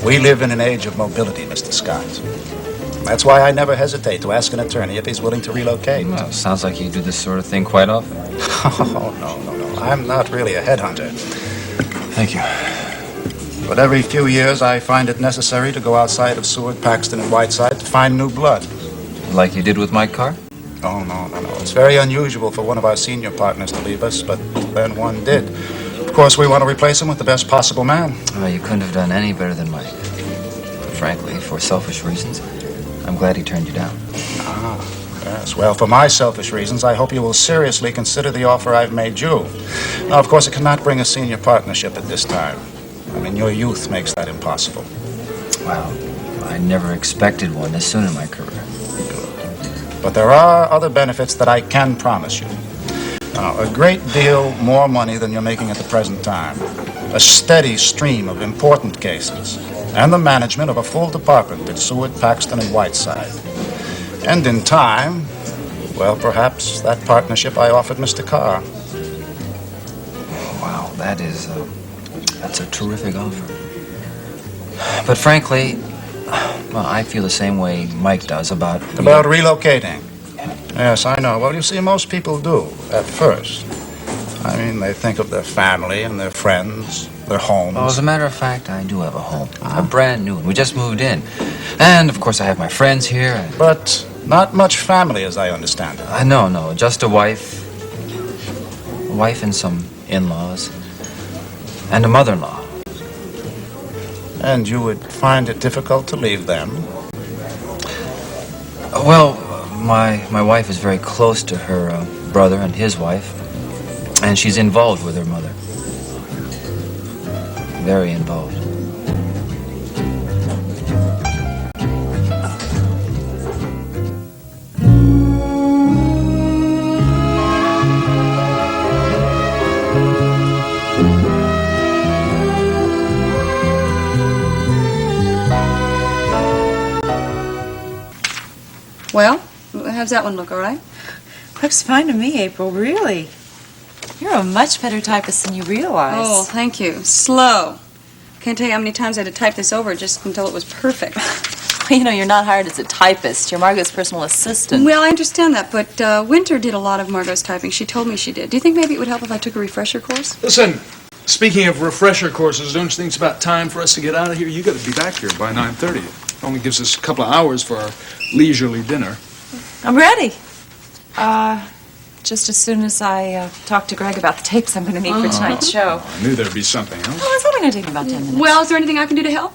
We live in an age of mobility, Mr. Scott. That's why I never hesitate to ask an attorney if he's willing to relocate. Well, sounds like you do this sort of thing quite often. Oh, no. I'm not really a headhunter. Thank you. But every few years, I find it necessary to go outside of Seward, Paxton, and Whiteside to find new blood. Like you did with Mike Carr? Oh, no. It's very unusual for one of our senior partners to leave us, but then one did. Of course, we want to replace him with the best possible man. Well, you couldn't have done any better than Mike. But frankly, for selfish reasons, I'm glad he turned you down. Yes. Well, for my selfish reasons, I hope you will seriously consider the offer I've made you. Now, of course, it cannot bring a senior partnership at this time. I mean, your youth makes that impossible. Well, I never expected one this soon in my career. But there are other benefits that I can promise you. A great deal more money than you're making at the present time. A steady stream of important cases. And the management of a full department at Seward, Paxton, and Whiteside. And in time, well, perhaps that partnership I offered Mr. Carr. Wow, that's a terrific offer. But frankly, well, I feel the same way Mike does about relocating. Yes, I know. Well, you see, most people do at first. I mean, they think of their family and their friends, their homes. Well, as a matter of fact, I do have a home. A brand new one. We just moved in. And, of course, I have my friends here. But not much family, as I understand it. No. Just a wife. A wife and some in-laws. And a mother-in-law. And you would find it difficult to leave them? Well, my wife is very close to her brother and his wife. And she's involved with her mother. Very involved. Well, how's that one look, all right? Looks fine to me, April, really. You're a much better typist than you realize. Oh, thank you. Slow. Can't tell you how many times I had to type this over just until it was perfect. Well, you know, you're not hired as a typist. You're Margo's personal assistant. Well, I understand that, but Winter did a lot of Margo's typing. She told me she did. Do you think maybe it would help if I took a refresher course? Listen, speaking of refresher courses, don't you think it's about time for us to get out of here? You got to be back here by 9:30. It only gives us a couple of hours for our leisurely dinner. I'm ready. Just as soon as I talk to Greg about the tapes I'm going to need for tonight's show. I knew there'd be something else. Oh, it's only going to take me about 10 minutes. Well, is there anything I can do to help?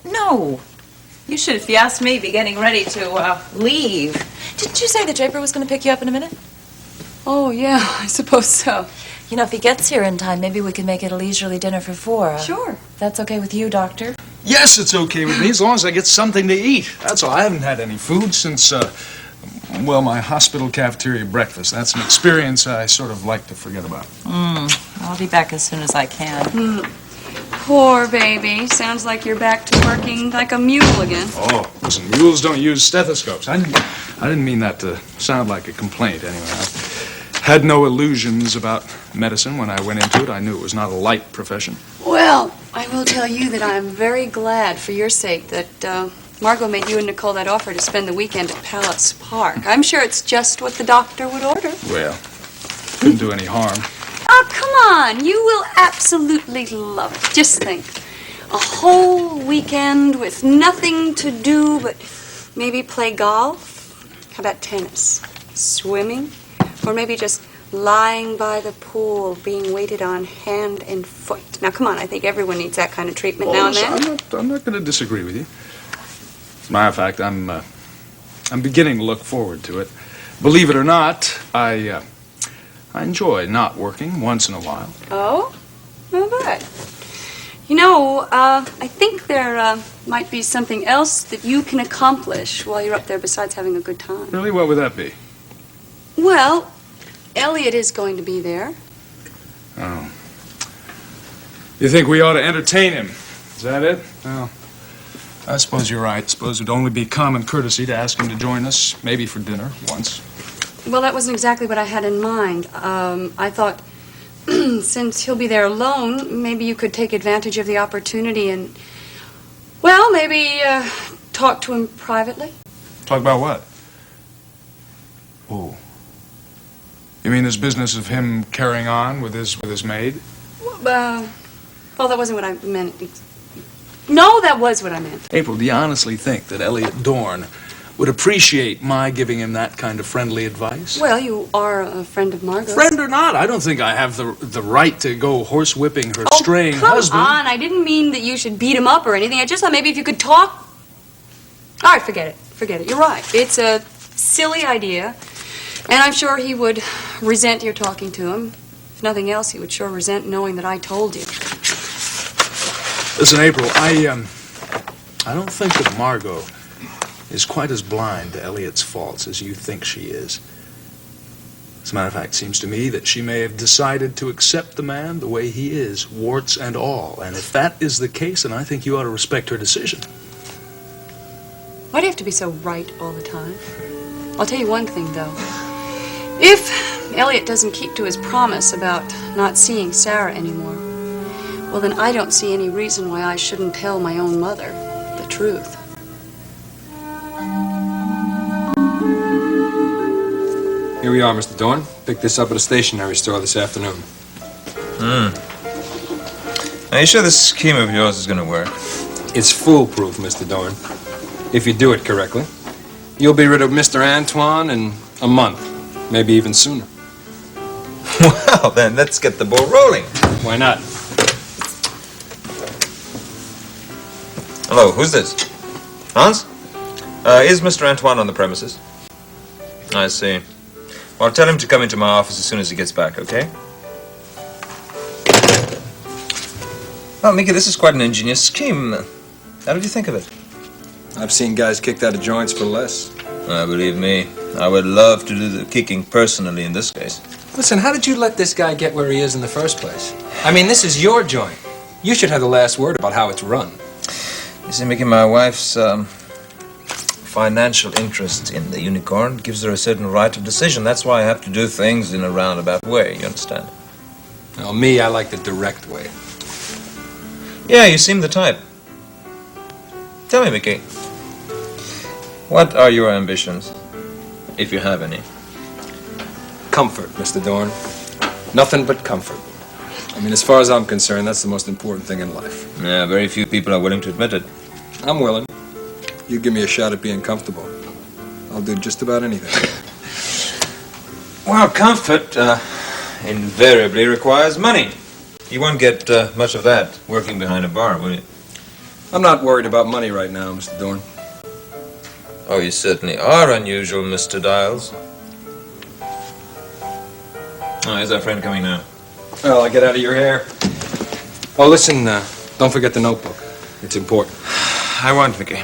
No. You should, if you asked me, be getting ready to leave. Didn't you say that Draper was going to pick you up in a minute? Oh, yeah, I suppose so. You know, if he gets here in time, maybe we can make it a leisurely dinner for 4. Sure. That's okay with you, Doctor? Yes, it's okay with me as long as I get something to eat. That's all. I haven't had any food since, well, my hospital cafeteria breakfast. That's an experience I sort of like to forget about. I'll be back as soon as I can. Poor baby. Sounds like you're back to working like a mule again. Oh, listen, mules don't use stethoscopes. I didn't mean that to sound like a complaint, anyway. I had no illusions about medicine when I went into it. I knew it was not a light profession. Well, I will tell you that I'm very glad for your sake that Margo made you and Nicole that offer to spend the weekend at Palace Park. I'm sure it's just what the doctor would order. Well, couldn't do any harm. Oh, come on. You will absolutely love it. Just think. A whole weekend with nothing to do but maybe play golf. How about tennis? Swimming? Or maybe just lying by the pool, being waited on hand and foot. Now, come on. I think everyone needs that kind of treatment now and then. I'm not going to disagree with you. As a matter of fact, I'm beginning to look forward to it. Believe it or not, I enjoy not working once in a while. Oh? Oh, good. You know, I think there might be something else that you can accomplish while you're up there besides having a good time. Really? What would that be? Well, Elliott is going to be there. Oh. You think we ought to entertain him? Is that it? Well, I suppose you're right. I suppose it'd only be common courtesy to ask him to join us, maybe for dinner, once. Well, that wasn't exactly what I had in mind. I thought, since he'll be there alone, maybe you could take advantage of the opportunity and, Well, maybe talk to him privately. Talk about what? Oh. You mean this business of him carrying on with his maid? Well, that wasn't what I meant. No, that was what I meant. April, do you honestly think that Elliott Dorn would appreciate my giving him that kind of friendly advice? Well, you are a friend of Margo's. Friend or not, I don't think I have the right to go horsewhipping her straying husband. Come on, I didn't mean that you should beat him up or anything. I just thought maybe if you could talk. All right, forget it. Forget it. You're right. It's a silly idea, and I'm sure he would resent your talking to him. If nothing else, he would sure resent knowing that I told you. Listen, April, I don't think that Margo is quite as blind to Elliott's faults as you think she is. As a matter of fact, it seems to me that she may have decided to accept the man the way he is, warts and all. And if that is the case, then I think you ought to respect her decision. Why do you have to be so right all the time? I'll tell you one thing, though. If Elliott doesn't keep to his promise about not seeing Sarah anymore, well, then I don't see any reason why I shouldn't tell my own mother the truth. Here we are, Mr. Dorn. Picked this up at a stationery store this afternoon. Are you sure this scheme of yours is going to work? It's foolproof, Mr. Dorn. If you do it correctly. You'll be rid of Mr. Antoine in a month, maybe even sooner. Well, then, let's get the ball rolling. Why not? Hello, who's this? Hans? Is Mr. Antoine on the premises? I see. Well, tell him to come into my office as soon as he gets back, okay? Well, Mickey, this is quite an ingenious scheme. How did you think of it? I've seen guys kicked out of joints for less. Believe me, I would love to do the kicking personally in this case. Listen, how did you let this guy get where he is in the first place? I mean, this is your joint. You should have the last word about how it's run. You see, Mickey, my wife's financial interest in the Unicorn gives her a certain right of decision. That's why I have to do things in a roundabout way, you understand? Well, me, I like the direct way. Yeah, you seem the type. Tell me, Mickey, what are your ambitions, if you have any? Comfort, Mr. Dorn. Nothing but comfort. I mean, as far as I'm concerned, that's the most important thing in life. Yeah, very few people are willing to admit it. I'm willing. You give me a shot at being comfortable. I'll do just about anything. Well, comfort invariably requires money. You won't get much of that working behind a bar, will you? I'm not worried about money right now, Mr. Dorn. Oh, you certainly are unusual, Mr. Dials. Oh, here's our friend coming now. Well, I'll get out of your hair. Oh, listen, don't forget the notebook. It's important. I won't, Mickey.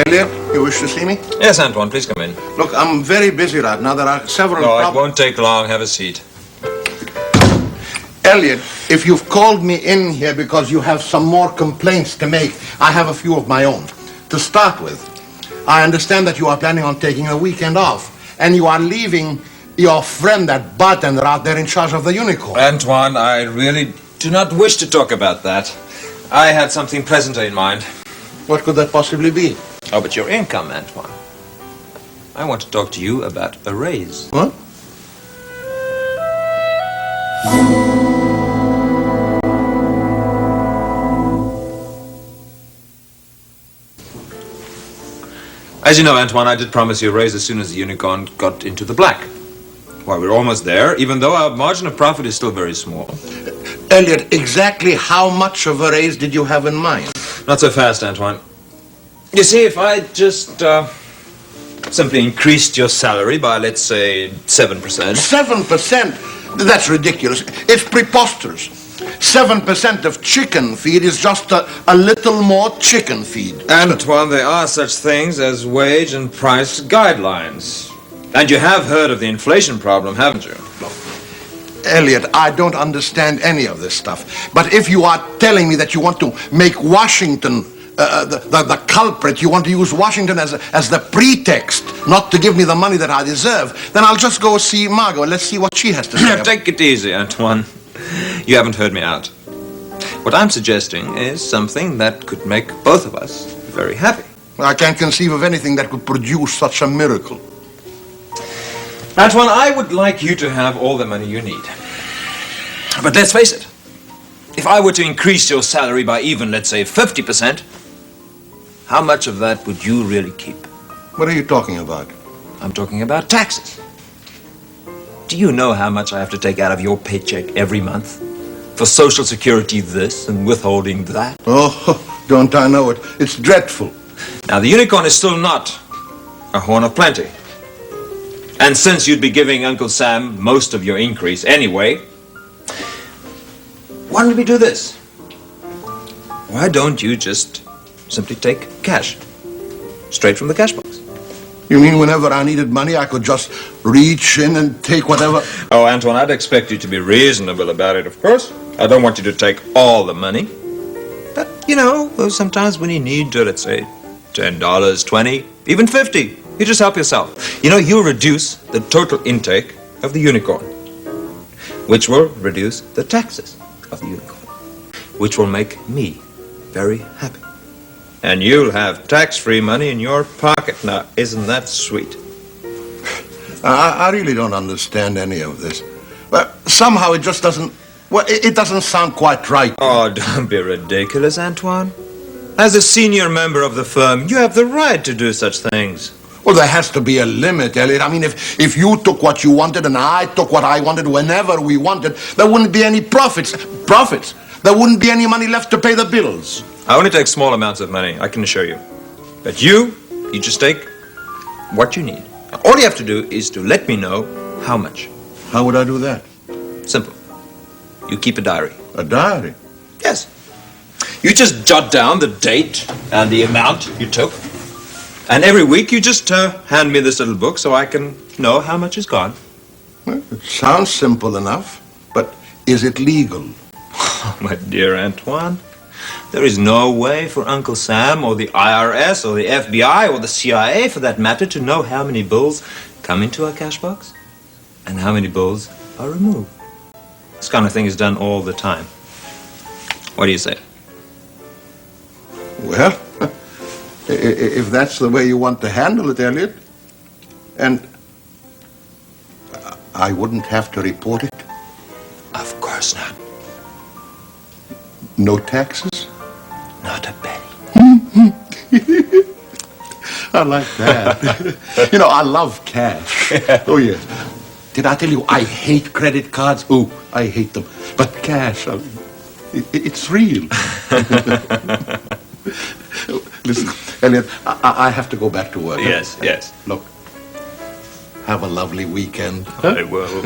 Elliott, you wish to see me? Yes, Antoine, please come in. Look, I'm very busy right now. There are several No, it won't take long. Have a seat. Elliott, if you've called me in here because you have some more complaints to make, I have a few of my own. To start with, I understand that you are planning on taking a weekend off, and you are leaving your friend, that bartender, out there in charge of the Unicorn. Antoine, I really do not wish to talk about that. I had something pleasanter in mind. What could that possibly be? Oh, but your income, Antoine. I want to talk to you about a raise. What? As you know, Antoine, I did promise you a raise as soon as the Unicorn got into the black. Well, we're almost there, even though our margin of profit is still very small. Elliott, exactly how much of a raise did you have in mind? Not so fast, Antoine. You see, if I just simply increased your salary by, let's say, 7%. 7%? That's ridiculous. It's preposterous. 7% of chicken feed is just a little more chicken feed. Antoine, there are such things as wage and price guidelines. And you have heard of the inflation problem, haven't you? Elliott, I don't understand any of this stuff. But if you are telling me that you want to make Washington the culprit. You want to use Washington as the pretext not to give me the money that I deserve. Then I'll just go see Margo. Let's see what she has to say. Take it easy, Antoine. You haven't heard me out. What I'm suggesting is something that could make both of us very happy. I can't conceive of anything that could produce such a miracle. Antoine, I would like you to have all the money you need. But let's face it. If I were to increase your salary by even, let's say, 50%, how much of that would you really keep? What are you talking about? I'm talking about taxes. Do you know how much I have to take out of your paycheck every month? For Social Security this and withholding that? Oh, don't I know it? It's dreadful. Now, the Unicorn is still not a horn of plenty. And since you'd be giving Uncle Sam most of your increase anyway, why don't we do this? Why don't you just simply take cash? Straight from the cash box. You mean whenever I needed money, I could just reach in and take whatever? Oh, Antoine, I'd expect you to be reasonable about it, of course. I don't want you to take all the money. But, you know, sometimes when you need, let's say, $10, $20, even $50, you just help yourself. You know, you reduce the total intake of the Unicorn, which will reduce the taxes of the Unicorn, which will make me very happy. And you'll have tax-free money in your pocket. Now, isn't that sweet? I really don't understand any of this. But somehow it just doesn't... Well, it doesn't sound quite right. Oh, don't be ridiculous, Antoine. As a senior member of the firm, you have the right to do such things. Well, there has to be a limit, Elliott. I mean, if you took what you wanted and I took what I wanted whenever we wanted, there wouldn't be any profits. There wouldn't be any money left to pay the bills. I only take small amounts of money, I can assure you. But you just take what you need. All you have to do is to let me know how much. How would I do that? Simple. You keep a diary. A diary? Yes. You just jot down the date and the amount you took. And every week you just hand me this little book so I can know how much is gone. Well, it sounds simple enough, but is it legal? Oh, my dear Antoine, there is no way for Uncle Sam or the IRS or the FBI or the CIA, for that matter, to know how many bills come into our cash box and how many bills are removed. This kind of thing is done all the time. What do you say? Well, if that's the way you want to handle it, Elliott, and I wouldn't have to report it? Of course not. No taxes? Not a penny. I like that. You know, I love cash. Oh, yes. Did I tell you I hate credit cards? Oh, I hate them. But cash, it's real. Listen, Elliott, I have to go back to work. Yes, yes. Look, have a lovely weekend. I will.